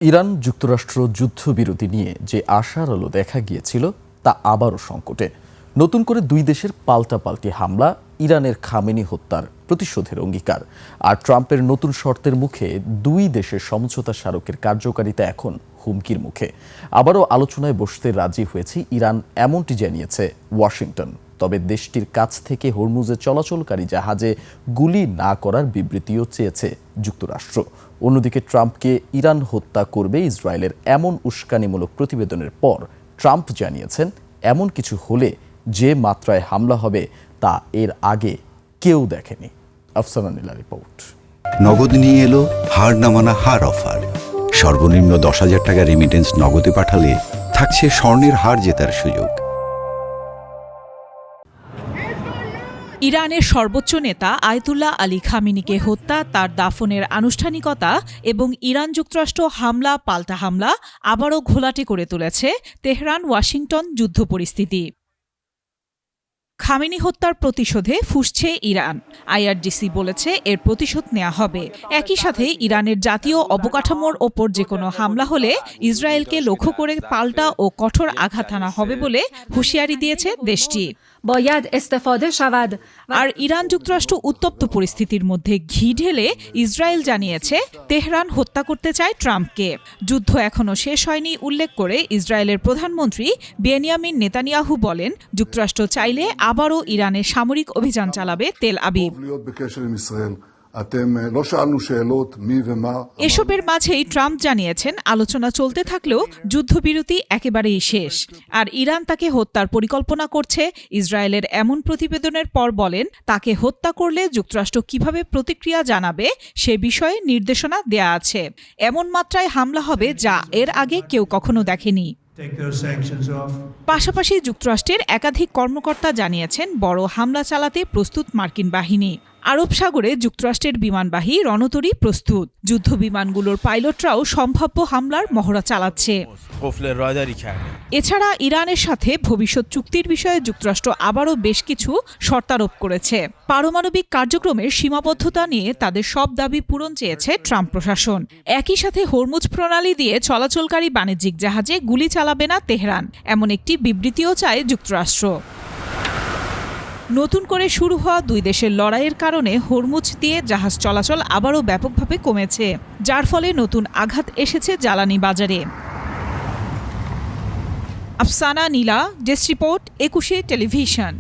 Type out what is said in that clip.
Iran যুক্তরাষ্ট্র যুদ্ধবিরতি নিয়ে যে আশার আলো দেখা গিয়েছিল তা আবারও সংকটে। নতুন করে দুই দেশের পাল্টাপাল্টি হামলা ইরানের খামেনি হত্যার প্রতিশোধের অঙ্গীকার, আর ট্রাম্পের নতুন শর্তের মুখে দুই দেশের সমঝোতা স্মারকের কার্যকারিতা এখন হুমকির মুখে। আবারও আলোচনায় বসতে রাজি হয়েছে ইরান, এমনটি জানিয়েছে ওয়াশিংটন। তবে দেশটির কাছ থেকে হরমুজে চলাচলকারী জাহাজে গুলি না করার বিবৃতিও চেয়েছে যুক্তরাষ্ট্র। অন্যদিকে ট্রাম্পকে ইরান হত্যা করবে ইসরায়েলের এমন উস্কানিমূলক প্রতিবেদনের পর ট্রাম্প জানিয়েছেন, এমন কিছু হলে যে মাত্রায় হামলা হবে তা এর আগে কেউ দেখেনি। আফসানা নীলা রিপোর্ট। নগদ নিয়ে এলো হার না মানা হার অফার। সর্বনিম্ন 10,000 টাকা রেমিটেন্স নগদে পাঠালে থাকছে স্বর্ণের হার জেতার সুযোগ। ইরানের সর্বোচ্চ নেতা আয়াতুল্লাহ আলী খামেনিকে হত্যা, তার দাফনের আনুষ্ঠানিকতা এবং ইরান যুক্তরাষ্ট্র হামলা পাল্টা হামলা আবারও ঘোলাটে করে তুলেছে তেহরান ওয়াশিংটন যুদ্ধ পরিস্থিতি। খামেনি হত্যার প্রতিশোধে ফুঁসছে ইরান। আইআরজিসি বলেছে এর প্রতিশোধ নেওয়া হবে। একই সাথে ইরানের জাতীয় অবকাঠামোর ওপর যে কোনো হামলা হলে ইসরায়েলকে লক্ষ্য করে পাল্টা ও কঠোর আঘাত আনা হবে বলে হুঁশিয়ারি দিয়েছে দেশটি। আর ইরান যুক্তরাষ্ট্র উত্তপ্ত পরিস্থিতির মধ্যে ঘি ঢেলে ইসরায়েল জানিয়েছে তেহরান হত্যা করতে চায় ট্রাম্পকে। যুদ্ধ এখনও শেষ হয়নি উল্লেখ করে ইসরায়েলের প্রধানমন্ত্রী বেনিয়ামিন নেতানিয়াহু বলেন, যুক্তরাষ্ট্র চাইলে আবারও ইরানে সামরিক অভিযান চালাবে তেল আবিব। এসবের মাঝেই ট্রাম্প জানিয়েছেন, আলোচনা চলতে থাকলেও যুদ্ধবিরতি একেবারেই শেষ, আর ইরান তাকে হত্যার পরিকল্পনা করছে। ইসরায়েলের এমন প্রতিবেদনের পর বলেন, তাকে হত্যা করলে যুক্তরাষ্ট্র কিভাবে প্রতিক্রিয়া জানাবে সে বিষয়ে নির্দেশনা দেয়া আছে। এমন মাত্রায় হামলা হবে যা এর আগে কেউ কখনো দেখেনি। পাশাপাশি যুক্তরাষ্ট্রের একাধিক কর্মকর্তা জানিয়েছেন, বড় হামলা চালাতে প্রস্তুত মার্কিন বাহিনী। আরব সাগরে যুক্তরাষ্ট্রের বিমানবাহী রণতরী প্রস্তুত। যুদ্ধ বিমানগুলোর পাইলটরাও সম্ভাব্য হামলার মহড়া চালাচ্ছে। এছাড়া ইরানের সাথে ভবিষ্যৎ চুক্তির বিষয়ে যুক্তরাষ্ট্র আবারও বেশ কিছু শর্তারোপ করেছে। পারমাণবিক কার্যক্রমের সীমাবদ্ধতা নিয়ে তাদের সব দাবি পূরণ চেয়েছে ট্রাম্প প্রশাসন। একই সাথে হরমুজ প্রণালী দিয়ে চলাচলকারী বাণিজ্যিক জাহাজে গুলি চালাবে না তেহরান, এমন একটি বিবৃতিও চায় যুক্তরাষ্ট্র। নতুন করে শুরু হওয়া দুই দেশের লড়াইয়ের কারণে হরমুজ দিয়ে জাহাজ চলাচল আবারও ব্যাপকভাবে কমেছে, যার ফলে নতুন আঘাত এসেছে জ্বালানি বাজারে। আফসানা নীলা, ডেস্ক রিপোর্ট, 21 টেলিভিশন।